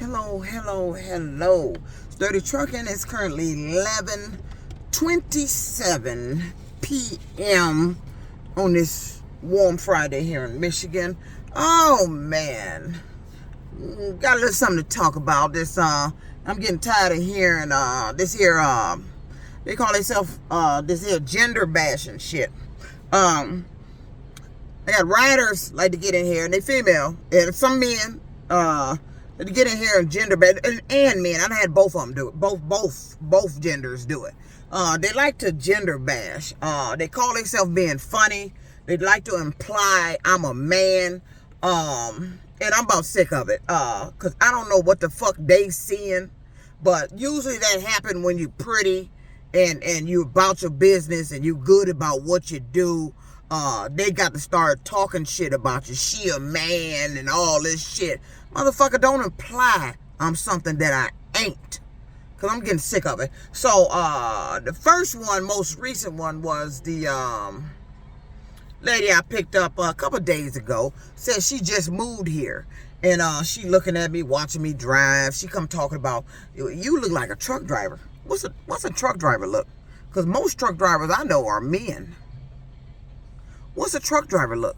Hello, hello, hello. Sturdy Trucking is currently 11:27 p.m. on this warm Friday here in Michigan. Oh man, got a little something to talk about. I'm getting tired of hearing this here they call themselves this here gender bashing shit. I got riders like to get in here, and they female, and some men to get in here and gender bash, and men. I had both of them do it. Both genders do it. They like to gender bash. They call themselves being funny. They like to imply I'm a man. And I'm about sick of it. Cause I don't know what the fuck they seeing, but usually that happen when you pretty and you about your business and you good about what you do. They got to start talking shit about you. She a man and all this shit. Motherfucker, don't imply I'm something that I ain't. Cause I'm getting sick of it. So, the first one, most recent one was the, lady I picked up a couple days ago. Said she just moved here. And, she looking at me, watching me drive. She come talking about, you look like a truck driver. What's a truck driver look? Cause most truck drivers I know are men. What's a truck driver look?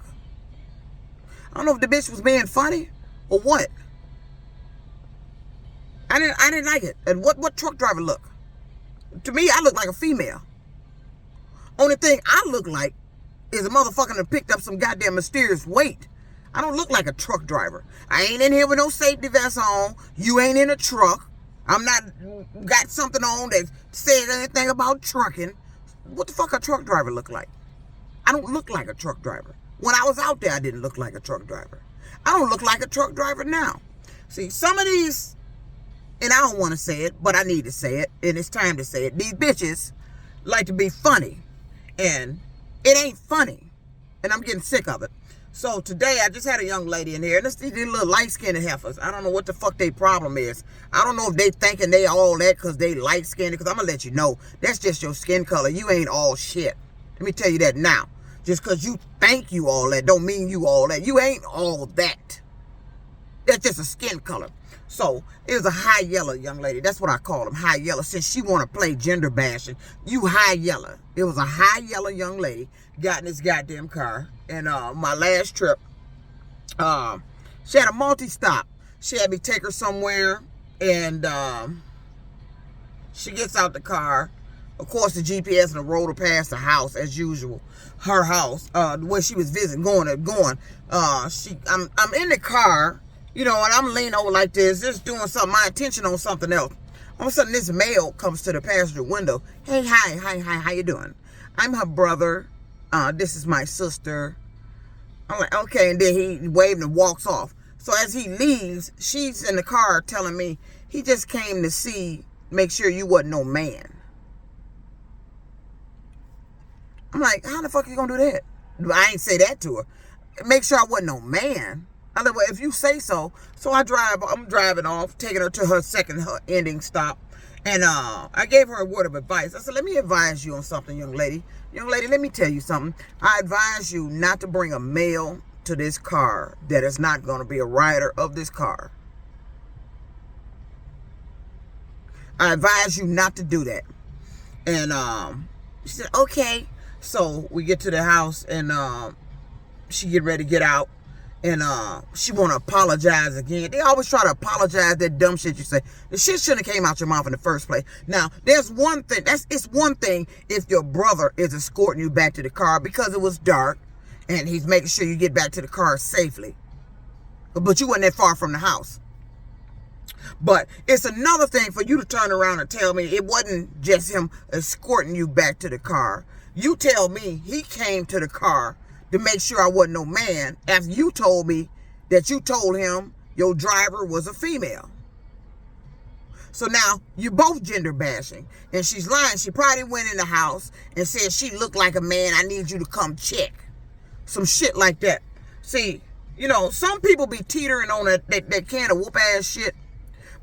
I don't know if the bitch was being funny or what. I didn't like it. And what truck driver look? To me, I look like a female. Only thing I look like is a motherfucker that picked up some goddamn mysterious weight. I don't look like a truck driver. I ain't in here with no safety vest on. You ain't in a truck. I'm not got something on that says anything about trucking. What the fuck a truck driver look like? I don't look like a truck driver. When I was out there, I didn't look like a truck driver. I don't look like a truck driver now. See, some of these, and I don't want to say it, but I need to say it, and it's time to say it. These bitches like to be funny, and it ain't funny, and I'm getting sick of it. So today, I just had a young lady in here, and these little light-skinned heifers. I don't know what the fuck their problem is. I don't know if they thinking they all that because they light-skinned, because I'm going to let you know, that's just your skin color. You ain't all shit. Let me tell you that now. Just because you think you all that don't mean you all that. You ain't all that. That's just a skin color. So, it was a high yellow young lady. That's what I call them, high yellow. Since she want to play gender bashing, you high yellow. It was a high yellow young lady got in this goddamn car. And my last trip, she had a multi-stop. She had me take her somewhere. And she gets out the car. Of course, the GPS and the road her past the house as usual. Her house, where she was visiting, going. I'm in the car, you know, and I'm leaning over like this, just doing something, my attention on something else. All of a sudden, this male comes to the passenger window. Hey, hi, how you doing? I'm her brother. This is my sister. I'm like, okay, and then he waved and walks off. So as he leaves, she's in the car telling me, he just came to make sure you wasn't no man. I'm like, how the fuck are you gonna do that? I ain't say that to her. Make sure I wasn't no man. I like, well, if you say so. So I'm driving off, taking her to her ending stop. And I gave her a word of advice. I said, let me advise you on something, young lady. Young lady, let me tell you something. I advise you not to bring a male to this car that is not going to be a rider of this car. I advise you not to do that. And she said, okay. So we get to the house, and she get ready to get out, and she want to apologize again. They always try to apologize, that dumb shit you say. The shit shouldn't have came out your mouth in the first place. Now, there's one thing. It's one thing if your brother is escorting you back to the car because it was dark, and he's making sure you get back to the car safely. But you wasn't that far from the house. But it's another thing for you to turn around and tell me it wasn't just him escorting you back to the car. You tell me he came to the car to make sure I wasn't no man after you told me that you told him your driver was a female. So now you both gender bashing. And she's lying. She probably went in the house and said she looked like a man. I need you to come check. Some shit like that. See, you know, some people be teetering on that can of whoop ass shit.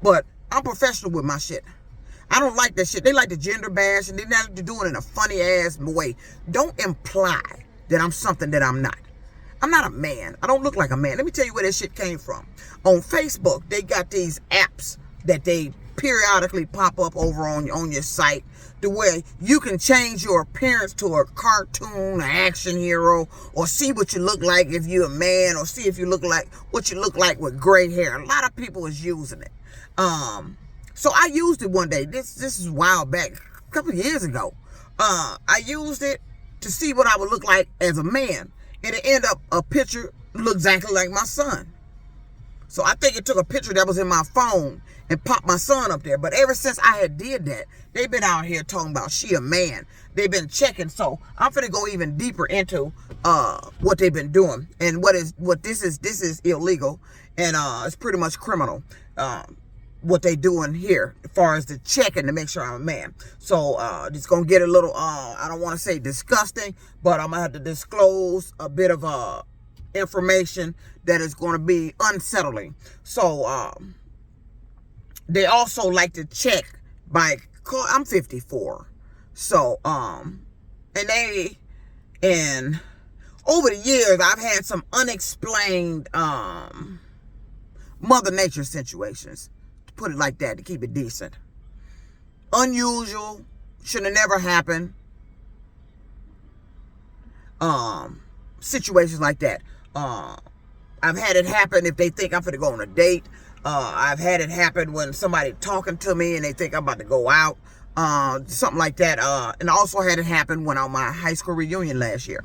But I'm professional with my shit. I don't like that shit. They like to gender bash, and they like to do it in a funny ass way. Don't imply that I'm something that I'm not. I'm not a man. I don't look like a man. Let me tell you where that shit came from. On Facebook, they got these apps that they periodically pop up over on your site to where you can change your appearance to a cartoon, an action hero, or see what you look like if you're a man, or see if you look like what you look like with gray hair. A lot of people is using it. So I used it one day. This is a while back, a couple of years ago. I used it to see what I would look like as a man. And it ended up a picture looked exactly like my son. So I think it took a picture that was in my phone and popped my son up there. But ever since I had did that, they've been out here talking about she a man. They've been checking. So I'm finna go even deeper into what they've been doing. And this is illegal. And it's pretty much criminal. What they doing here as far as the checking to make sure I'm a man. So it's gonna get a little I don't want to say disgusting, but I'm gonna have to disclose a bit of information that is going to be unsettling. So they also like to check by I'm 54. So and over the years I've had some unexplained Mother Nature situations. Put it like that to keep it decent. Unusual. Should have never happened. Situations like that. I've had it happen if they think I'm going to go on a date. I've had it happen when somebody talking to me and they think I'm about to go out. Something like that. And I also had it happen when on my high school reunion last year.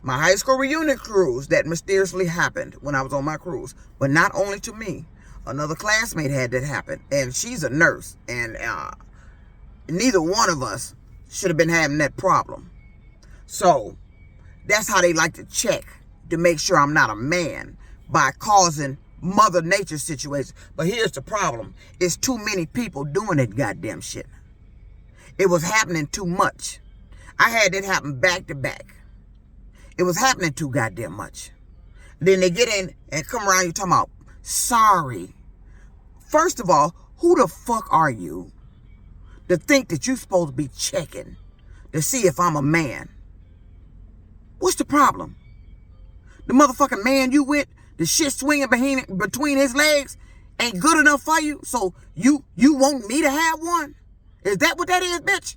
My high school reunion cruise that mysteriously happened when I was on my cruise. But not only to me. Another classmate had that happen, and she's a nurse, and neither one of us should have been having that problem. So that's how they like to check to make sure I'm not a man by causing Mother Nature situations. But here's the problem. It's too many people doing that goddamn shit. It was happening too much. I had it happen back to back. It was happening too goddamn much. Then they get in and come around you talking about, sorry. First of all, who the fuck are you to think that you're supposed to be checking to see if I'm a man? What's the problem? The motherfucking man you with, the shit swinging between his legs ain't good enough for you, so you want me to have one? Is that what that is, bitch?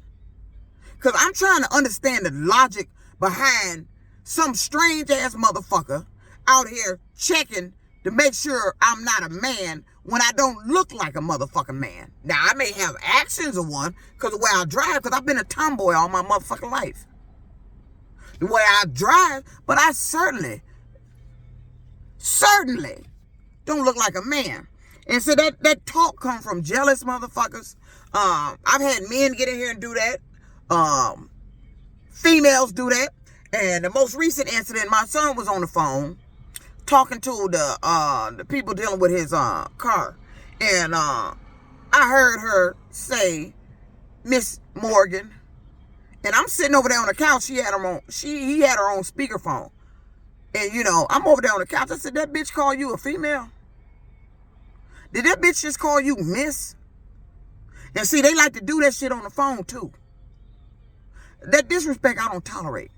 Because I'm trying to understand the logic behind some strange ass motherfucker out here checking to make sure I'm not a man when I don't look like a motherfucking man. Now, I may have actions of one because of the way I drive, because I've been a tomboy all my motherfucking life. The way I drive, but I certainly don't look like a man. And so that talk come from jealous motherfuckers. I've had men get in here and do that. Females do that. And the most recent incident, my son was on the phone talking to the people dealing with his car, and I heard her say, Miss Morgan, and I'm sitting over there on the couch. He had her on speakerphone, and I'm over there on the couch. I said, that bitch call you a female? Did that bitch just call you Miss? And see, they like to do that shit on the phone too. That disrespect I don't tolerate.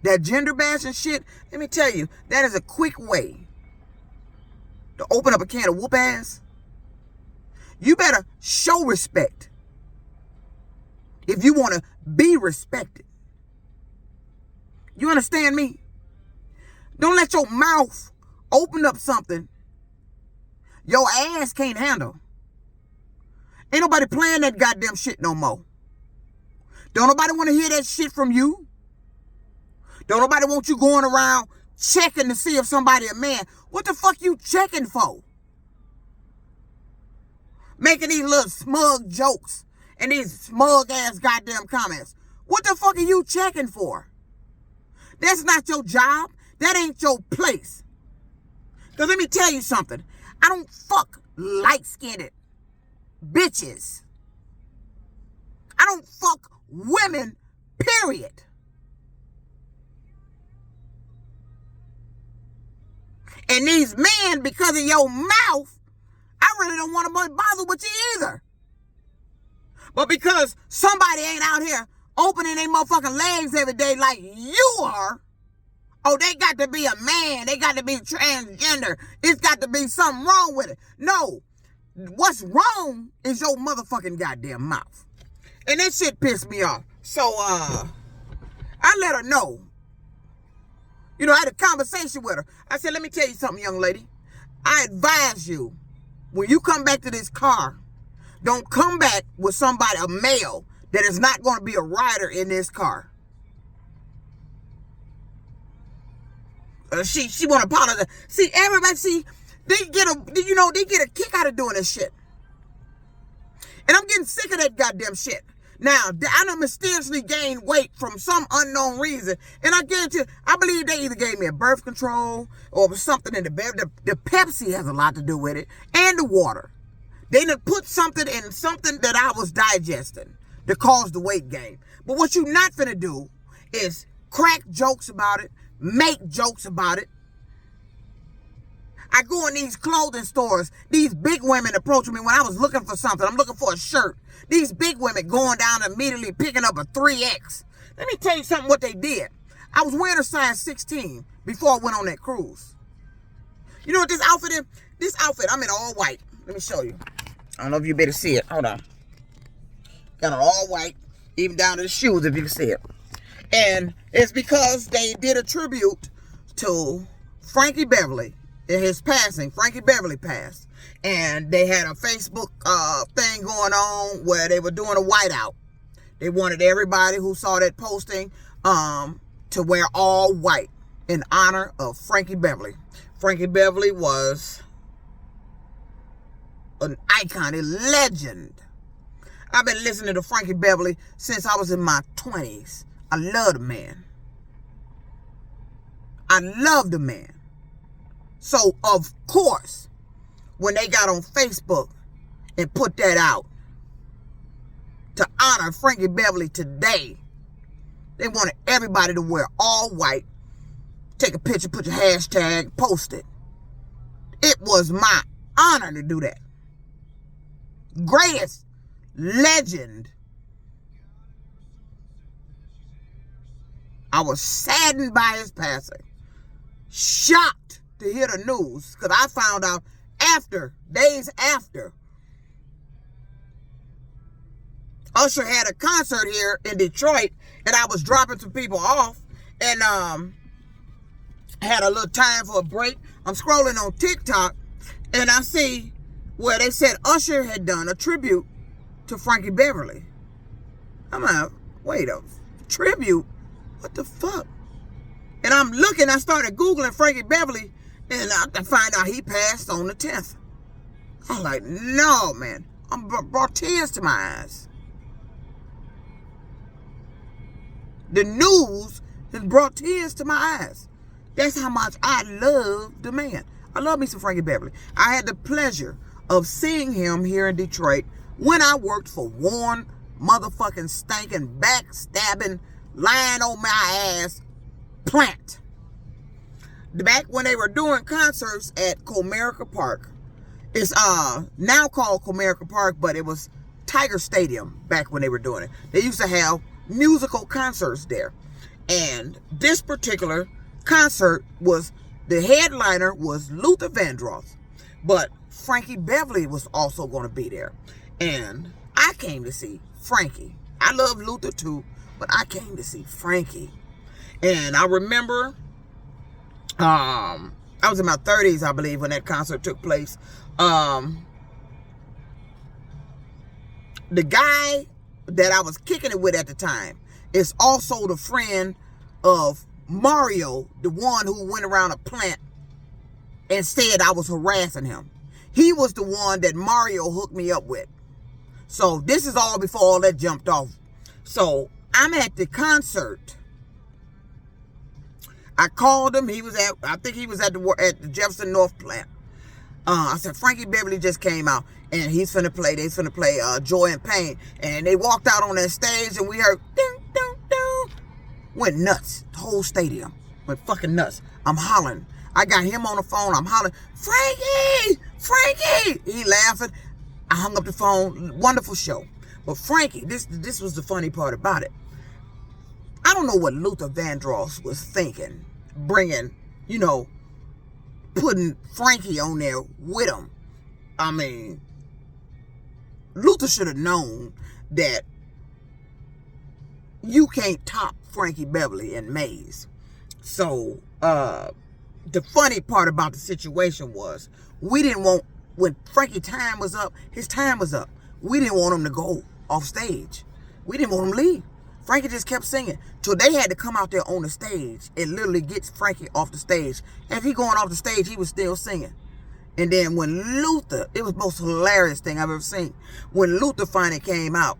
That gender bashing shit, let me tell you, that is a quick way to open up a can of whoop ass. You better show respect if you want to be respected. You understand me? Don't let your mouth open up something your ass can't handle. Ain't nobody playing that goddamn shit no more. Don't nobody want to hear that shit from you. Don't nobody want you going around checking to see if somebody a man. What the fuck you checking for? Making these little smug jokes and these smug ass goddamn comments. What the fuck are you checking for? That's not your job. That ain't your place. Because let me tell you something. I don't fuck light-skinned bitches. I don't fuck women, period. And these men, because of your mouth, I really don't want to bother with you either. But because somebody ain't out here opening their motherfucking legs every day like you are, Oh, they got to be a man. They got to be transgender. It's got to be something wrong with it. No. What's wrong is your motherfucking goddamn mouth. And that shit pissed me off. So, I let her know. You know, I had a conversation with her. I said, let me tell you something, young lady. I advise you, when you come back to this car, don't come back with somebody, a male, that is not going to be a rider in this car. She want to apologize. See, everybody, they get a kick out of doing this shit. And I'm getting sick of that goddamn shit. Now, I done mysteriously gained weight from some unknown reason. And I guarantee you, I believe they either gave me a birth control or something in the Beverly. The Pepsi has a lot to do with it. And the water. They done put something in something that I was digesting to cause the weight gain. But what you not finna do is crack jokes about it, make jokes about it. I go in these clothing stores, these big women approach me when I was looking for something. I'm looking for a shirt. These big women going down immediately picking up a 3X. Let me tell you something what they did. I was wearing a size 16 before I went on that cruise. You know what this outfit is? This outfit, I'm in all white. Let me show you. I don't know if you better see it. Hold on. Got it all white, even down to the shoes if you can see it. And it's because they did a tribute to Frankie Beverly in his passing. Frankie Beverly passed. And they had a Facebook thing going on where they were doing a whiteout. They wanted everybody who saw that posting to wear all white in honor of Frankie Beverly. Frankie Beverly was an icon, a legend. I've been listening to Frankie Beverly since I was in my 20s. I love the man. I love the man. So, of course, when they got on Facebook and put that out to honor Frankie Beverly today, they wanted everybody to wear all white, take a picture, put your hashtag, post it. It was my honor to do that. Greatest legend. I was saddened by his passing. Shocked to hear the news, because I found out days after. Usher had a concert here in Detroit, and I was dropping some people off, and had a little time for a break. I'm scrolling on TikTok, and I see where they said Usher had done a tribute to Frankie Beverly. I'm like, wait, a tribute? What the fuck? And I'm looking, I started Googling Frankie Beverly, and I find out he passed on the 10th. I'm like, no, man. I brought tears to my eyes. The news has brought tears to my eyes. That's how much I love the man. I love me some Frankie Beverly. I had the pleasure of seeing him here in Detroit when I worked for Warren motherfucking stinking backstabbing lying on my ass plant. Back when they were doing concerts at Comerica Park. It's now called Comerica Park, but it was Tiger Stadium back when they were doing it. They used to have musical concerts there. And this particular concert was, the headliner was Luther Vandross. But Frankie Beverly was also going to be there. And I came to see Frankie. I love Luther too, but I came to see Frankie. And I remember, I was in my 30s, I believe, when that concert took place. The guy that I was kicking it with at the time is also the friend of Mario, the one who went around a plant and said I was harassing him. He was the one that Mario hooked me up with. So this is all before all that jumped off. So I'm at the concert. I called him. I think he was at the Jefferson North plant. I said, Frankie Beverly just came out, and they finna play Joy and Pain. And they walked out on that stage, and we heard, ding, ding, ding. Went nuts. The whole stadium went fucking nuts. I'm hollering. I got him on the phone. I'm hollering, Frankie! Frankie! He laughing. I hung up the phone. Wonderful show. But Frankie, this was the funny part about it. I don't know what Luther Vandross was thinking bringing, you know, putting Frankie on there with him. I mean, Luther should have known that you can't top Frankie Beverly and Maze. So, the funny part about the situation was, we didn't want, when Frankie's time was up, his time was up. We didn't want him to go off stage. We didn't want him to leave. Frankie just kept singing. So they had to come out there on the stage and literally get Frankie off the stage. As he going off the stage, he was still singing. And then when Luther, it was the most hilarious thing I've ever seen. When Luther finally came out,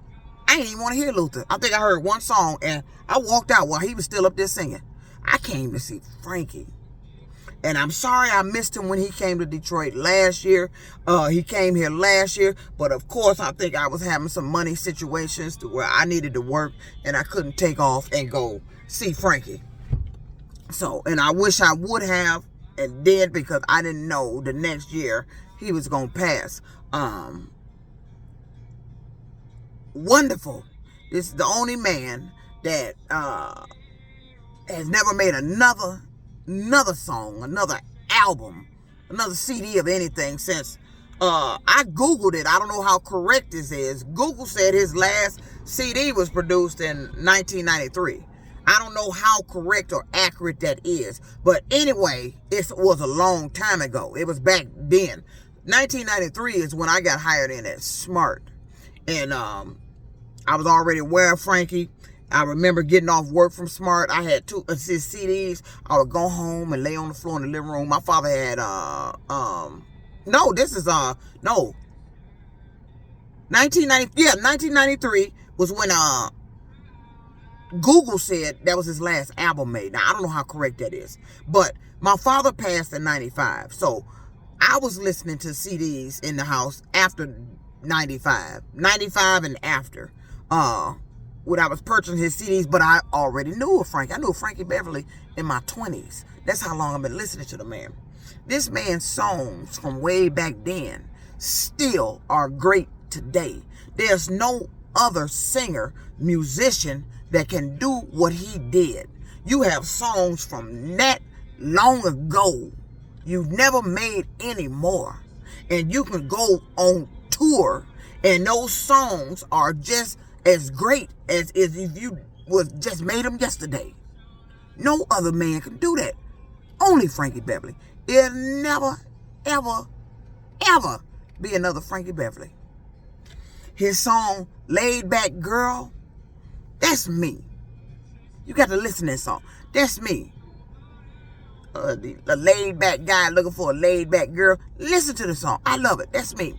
I didn't even want to hear Luther. I think I heard one song and I walked out while he was still up there singing. I came to see Frankie. And I'm sorry I missed him when he came to Detroit last year. He came here last year. But of course, I think I was having some money situations to where I needed to work. And I couldn't take off and go see Frankie. So, and I wish I would have and did, because I didn't know the next year he was going to pass. Wonderful. This is the only man that has never made another song, another album, another CD of anything since I Googled it. I don't know how correct this is. Google said his last CD was produced in 1993. I don't know how correct or accurate that is. But anyway, it was a long time ago. It was back then. 1993 is when I got hired in at Smart. And I was already aware of Frankie. I remember getting off work from Smart. I had two his CDs. I would go home and lay on the floor in the living room. My father had 1993 was when Google said that was his last album made. Now, I don't know how correct that is. But my father passed in 95. So I was listening to CDs in the house after 95 and after. When I was purchasing his CDs, but I already knew of Frankie. I knew Frankie Beverly in my 20s. That's how long I've been listening to the man. This man's songs from way back then still are great today. There's no other singer, musician that can do what he did. You have songs from that long ago you've never made any more. And you can go on tour and those songs are just as great as if you was just made them yesterday. No other man can do that. Only Frankie Beverly. It'll never, ever, ever be another Frankie Beverly. His song, Laid Back Girl, that's me. You got to listen to that song. That's me. The laid back guy looking for a laid back girl. Listen to the song. I love it. That's me.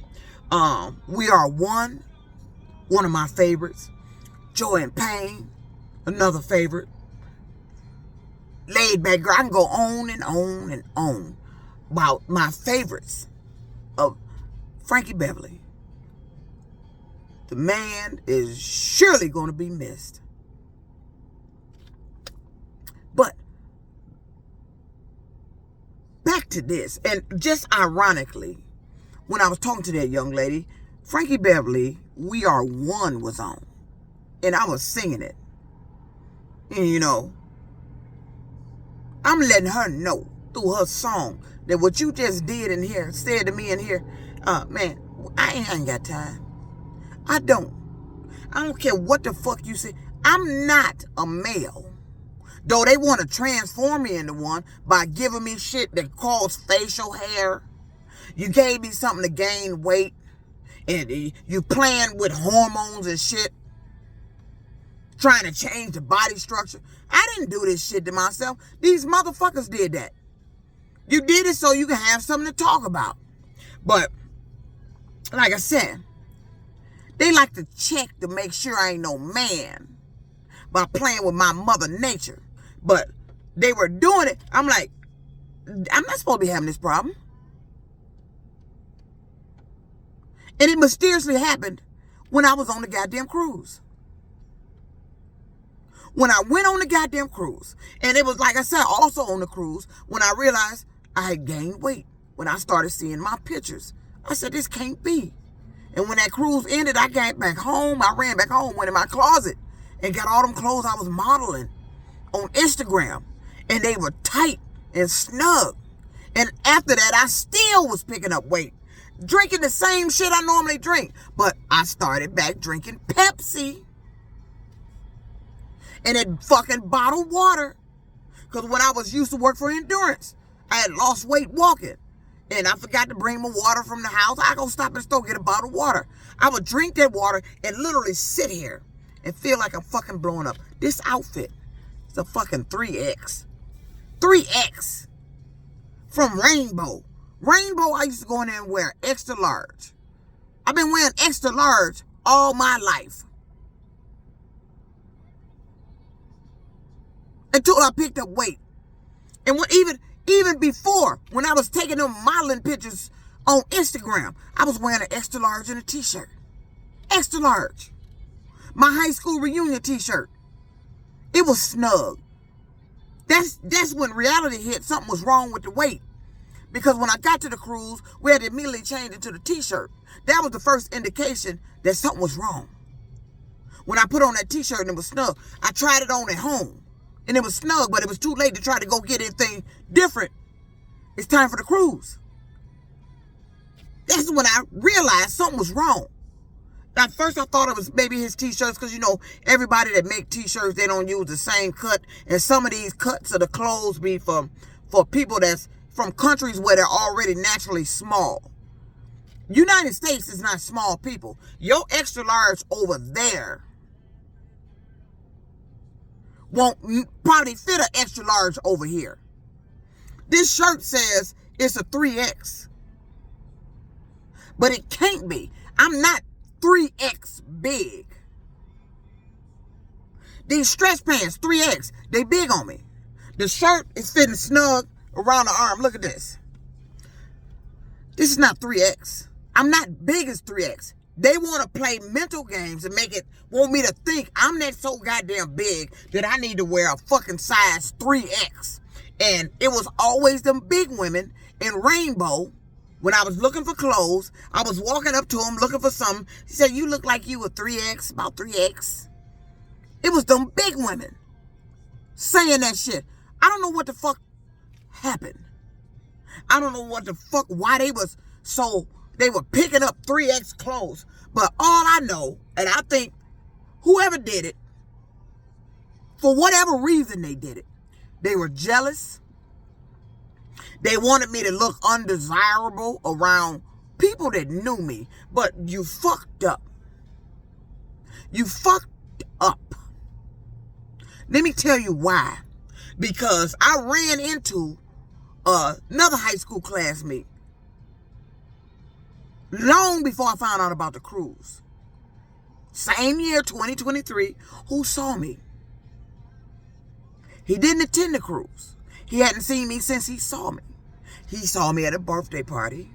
We Are One of my favorites. Joy and Pain, another favorite. Laid Back Girl. I can go on and on and on about my favorites of Frankie Beverly. The man is surely going to be missed. But back to this, and just ironically, when I was talking to that young lady, Frankie Beverly, We Are One was on. And I was singing it. And you know, I'm letting her know through her song that what you just did in here, said to me in here, man, I ain't got time. I don't care what the fuck you say. I'm not a male. Though they want to transform me into one by giving me shit that causes facial hair. You gave me something to gain weight. And you playing with hormones and shit. Trying to change the body structure. I didn't do this shit to myself. These motherfuckers did that. You did it so you can have something to talk about. But, like I said, they like to check to make sure I ain't no man by playing with my mother nature. But they were doing it. I'm like, I'm not supposed to be having this problem. And it mysteriously happened when I was on the goddamn cruise. When I went on the goddamn cruise, and it was like I said, also on the cruise, when I realized I had gained weight, when I started seeing my pictures, I said, this can't be. And when that cruise ended, I got back home. I ran back home, went in my closet, and got all them clothes I was modeling on Instagram. And they were tight and snug. And after that, I still was picking up weight. Drinking the same shit I normally drink. But I started back drinking Pepsi. And then fucking bottled water. Because when I was used to work for endurance, I had lost weight walking. And I forgot to bring my water from the house. I go stop at the store, get a bottle of water. I would drink that water and literally sit here and feel like I'm fucking blowing up. This outfit is a fucking 3X. 3X. From Rainbow. Rainbow, I used to go in there and wear extra large. I've been wearing extra large all my life. Until I picked up weight. And when, even before, when I was taking them modeling pictures on Instagram, I was wearing an extra large and a t-shirt. Extra large. My high school reunion t-shirt. It was snug. That's when reality hit. Something was wrong with the weight. Because when I got to the cruise, we had to immediately change into the t-shirt. That was the first indication that something was wrong. When I put on that t-shirt and it was snug, I tried it on at home. And it was snug, but it was too late to try to go get anything different. It's time for the cruise. That's when I realized something was wrong. At first I thought it was maybe his t-shirts, because you know, everybody that make t-shirts, they don't use the same cut. And some of these cuts of the clothes be for people that's from countries where they're already naturally small. United States is not small people. Your extra large over there won't probably fit an extra large over here. This shirt says it's a 3X. But it can't be. I'm not 3X big. These stretch pants, 3X, they big on me. The shirt is fitting snug around the arm. Look at this. This is not 3X. I'm not big as 3X. They want to play mental games and want me to think I'm that so goddamn big that I need to wear a fucking size 3X. And it was always them big women in Rainbow. When I was looking for clothes, I was walking up to them looking for something. He said, "You look like you a 3X, about 3X. It was them big women saying that shit. I don't know what the fuck happened. I don't know what the fuck, why they were picking up 3X clothes. But all I know, and I think whoever did it, for whatever reason they did it, they were jealous. They wanted me to look undesirable around people that knew me. But you fucked up. You fucked up. Let me tell you why. Because I ran into another high school classmate long before I found out about the cruise. Same year, 2023, who saw me. He didn't attend the cruise. He hadn't seen me since he saw me. He saw me at a birthday party.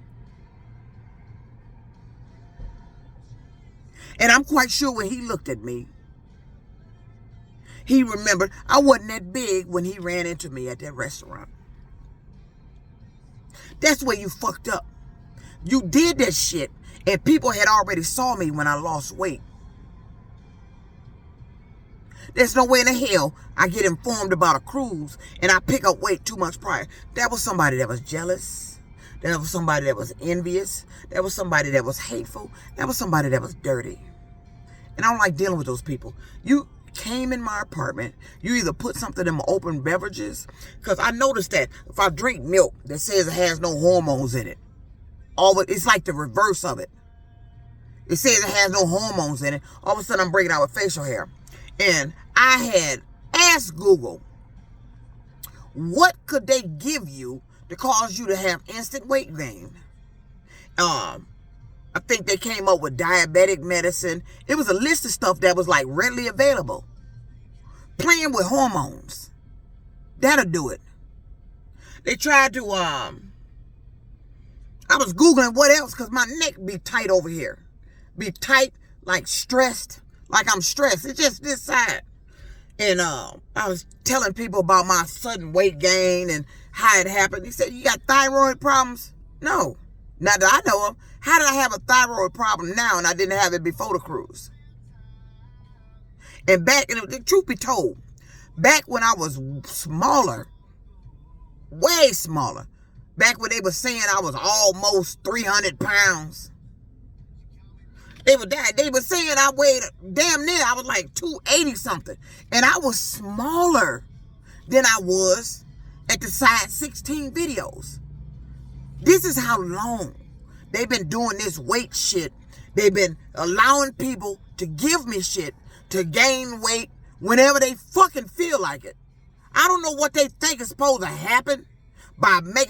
And I'm quite sure when he looked at me, he remembered I wasn't that big when he ran into me at that restaurant. That's where you fucked up. You did that shit, and people had already saw me when I lost weight. There's no way in the hell I get informed about a cruise and I pick up weight 2 months prior. That was somebody that was jealous. That was somebody that was envious. That was somebody that was hateful. That was somebody that was dirty. And I don't like dealing with those people. You came in my apartment. You either put something in my open beverages. Because I noticed that if I drink milk that says it has no hormones in it, it's like the reverse of it. It says it has no hormones in it. All of a sudden I'm breaking out with facial hair. And I had asked Google, what could they give you to cause you to have instant weight gain? I think they came up with diabetic medicine. It was a list of stuff that was like readily available. Playing with hormones. That'll do it. They tried to, I was Googling what else, because my neck be tight over here. Be tight, like stressed. Like I'm stressed. It's just this side. And I was telling people about my sudden weight gain and how it happened. He said, "You got thyroid problems?" No. Not that I know of. How did I have a thyroid problem now and I didn't have it before the cruise? And the truth be told, back when I was smaller, Way smaller. Back when they were saying I was almost 300 pounds. They were saying I weighed damn near, I was like 280 something. And I was smaller than I was at the size 16 videos. This is how long they've been doing this weight shit. They've been allowing people to give me shit to gain weight whenever they fucking feel like it. I don't know what they think is supposed to happen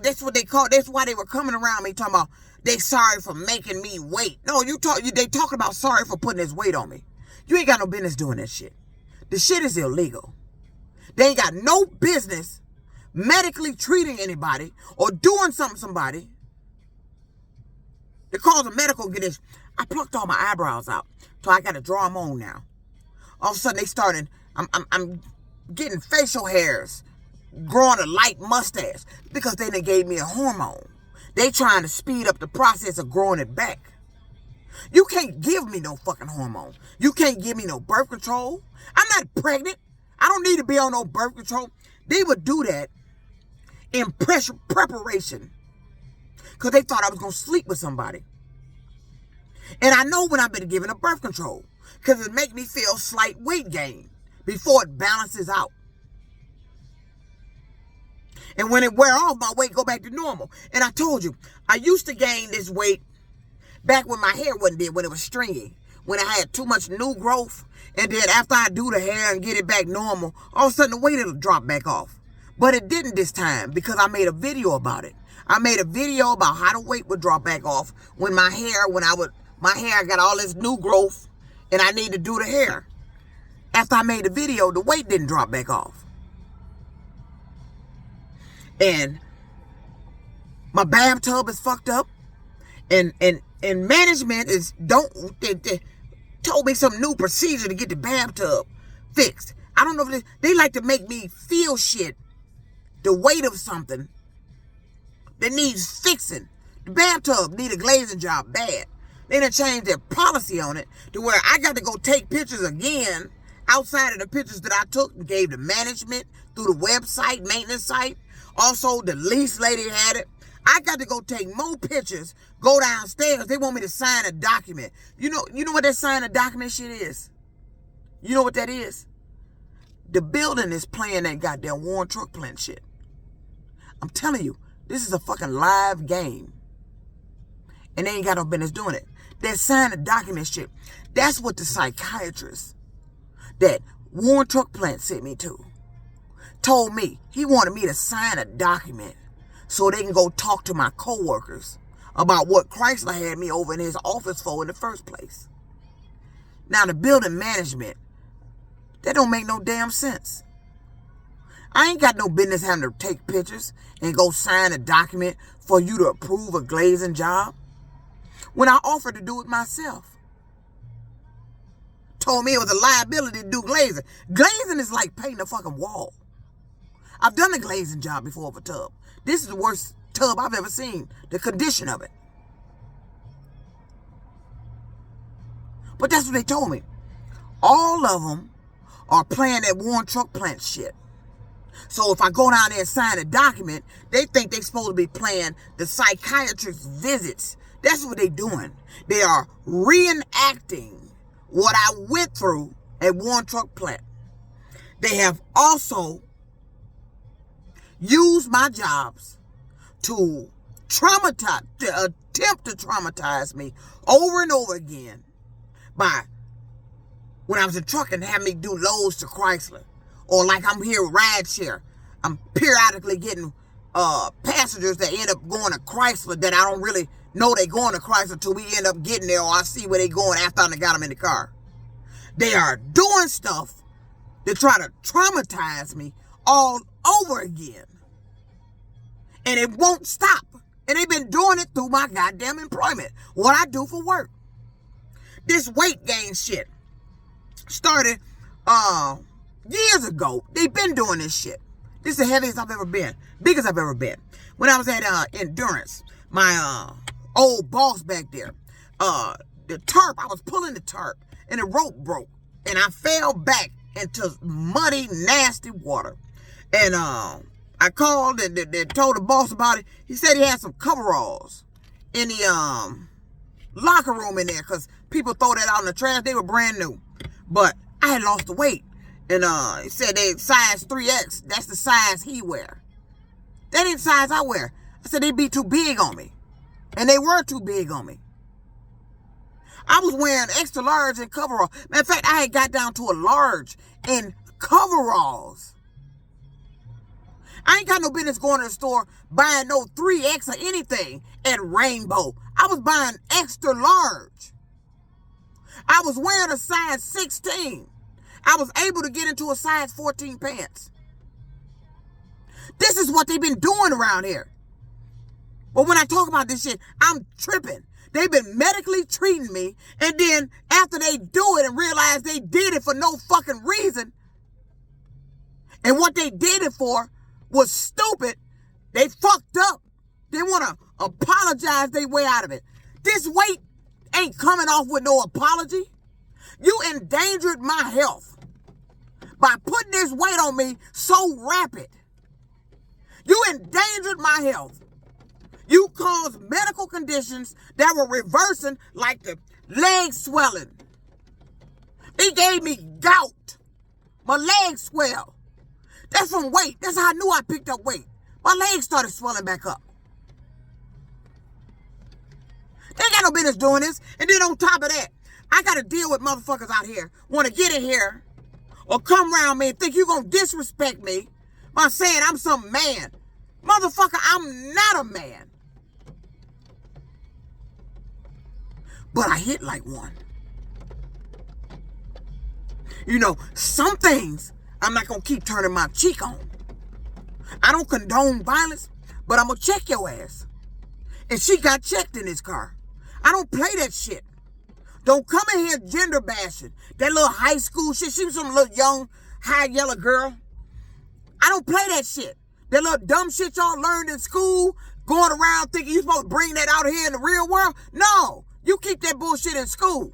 that's what they call, that's why they were coming around me talking about they sorry for making me wait. No, they talking about sorry for putting this weight on me. You ain't got no business doing that shit. The shit is illegal. They ain't got no business medically treating anybody or doing something to somebody that cause a medical condition. I plucked all my eyebrows out, so I got to draw them on now. All of a sudden, they started. I'm getting facial hairs, growing a light mustache because they done gave me a hormone. They trying to speed up the process of growing it back. You can't give me no fucking hormone. You can't give me no birth control. I'm not pregnant. I don't need to be on no birth control. They would do that in preparation because they thought I was going to sleep with somebody. And I know when I've been given a birth control because it make me feel slight weight gain before it balances out. And when it wear off, my weight go back to normal. And I told you, I used to gain this weight back when my hair wasn't there, when it was stringy, when I had too much new growth. And then after I do the hair and get it back normal, all of a sudden the weight it'll drop back off. But it didn't this time because I made a video about it. I made a video about how the weight would drop back off when my hair got all this new growth and I need to do the hair. After I made the video, the weight didn't drop back off. And my bathtub is fucked up. And management they told me some new procedure to get the bathtub fixed. I don't know if they like to make me feel shit, the weight of something that needs fixing. The bathtub need a glazing job bad. They done changed their policy on it to where I got to go take pictures again outside of the pictures that I took and gave the management through the website, maintenance site. Also, the lease lady had it. I got to go take more pictures, go downstairs. They want me to sign a document. You know what that sign a document shit is? You know what that is? The building is playing that goddamn Warren truck plant shit. I'm telling you, this is a fucking live game. And they ain't got no business doing it. That sign a document shit. That's what the psychiatrist that Warren truck plant sent me to told me. He wanted me to sign a document so they can go talk to my coworkers about what Chrysler had me over in his office for in the first place. Now, the building management, that don't make no damn sense. I ain't got no business having to take pictures and go sign a document for you to approve a glazing job when I offered to do it myself. Told me it was a liability to do glazing. Glazing is like painting a fucking wall. I've done a glazing job before of a tub. This is the worst tub I've ever seen. The condition of it. But that's what they told me. All of them are playing that Warren truck plant shit. So if I go down there and sign a document, they think they're supposed to be playing the psychiatrist's visits. That's what they're doing. They are reenacting what I went through at Warren truck plant. They have also used my jobs to attempt to traumatize me over and over again by when I was in truck and have me do loads to Chrysler. Or like I'm here ride share. I'm periodically getting passengers that end up going to Chrysler that I don't really know they going to Chrysler until we end up getting there or I see where they going after I got them in the car. They are doing stuff to try to traumatize me all over again. And it won't stop. And they've been doing it through my goddamn employment. What I do for work. This weight gain shit started years ago. They've been doing this shit. This is the heaviest I've ever been. Biggest I've ever been. When I was at Endurance, my old boss back there, the tarp, I was pulling the tarp and the rope broke. And I fell back into muddy, nasty water. And I I called and told the boss about it. He said he had some coveralls in the locker room in there because people throw that out in the trash. They were brand new. But I had lost the weight. And he said they size 3X. That's the size he wear. That ain't the size I wear. I said they'd be too big on me. And they were too big on me. I was wearing extra large in coveralls. Matter of fact, I had got down to a large in coveralls. I ain't got no business going to the store buying no 3X or anything at Rainbow. I was buying extra large. I was wearing a size 16. I was able to get into a size 14 pants. This is what they've been doing around here. But when I talk about this shit, I'm tripping. They've been medically treating me, and then after they do it and realize they did it for no fucking reason, and what they did it for was stupid, they fucked up. They want to apologize their way out of it. This weight ain't coming off with no apology. You endangered my health by putting this weight on me so rapid. You endangered my health. You caused medical conditions that were reversing, like the leg swelling. They gave me gout. My legs swell. That's from weight. That's how I knew I picked up weight. My legs started swelling back up. They ain't got no business doing this. And then on top of that, I got to deal with motherfuckers out here want to get in here or come around me and think you're going to disrespect me by saying I'm some man. Motherfucker, I'm not a man. But I hit like one. You know, some things I'm not going to keep turning my cheek on. I don't condone violence, but I'm going to check your ass. And she got checked in this car. I don't play that shit. Don't come in here gender bashing. That little high school shit. She was some little young, high yellow girl. I don't play that shit. That little dumb shit y'all learned in school, going around thinking you're supposed to bring that out here in the real world. No, you keep that bullshit in school.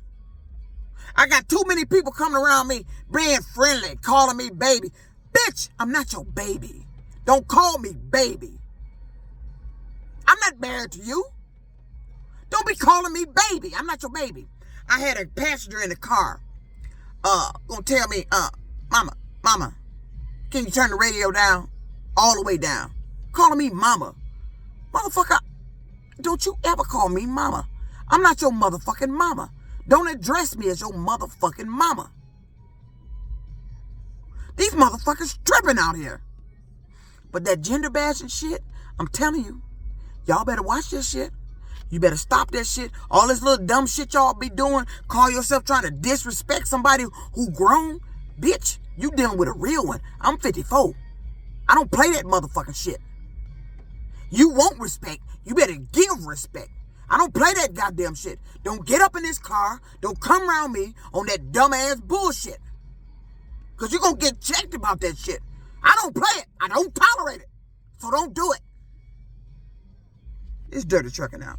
I got too many people coming around me being friendly, calling me baby. Bitch, I'm not your baby. Don't call me baby. I'm not married to you. Don't be calling me baby. I'm not your baby. I had a passenger in the car gonna tell me, mama, can you turn the radio down? All the way down. Calling me mama. Motherfucker, don't you ever call me mama. I'm not your motherfucking mama. Don't address me as your motherfucking mama. These motherfuckers tripping out here. But that gender bashing shit, I'm telling you, y'all better watch this shit. You better stop that shit. All this little dumb shit y'all be doing, call yourself trying to disrespect somebody who grown. Bitch, you dealing with a real one. I'm 54. I don't play that motherfucking shit. You want respect. You better give respect. I don't play that goddamn shit. Don't get up in this car. Don't come around me on that dumbass bullshit. Because you're going to get checked about that shit. I don't play it. I don't tolerate it. So don't do it. It's Dirty Trucking out.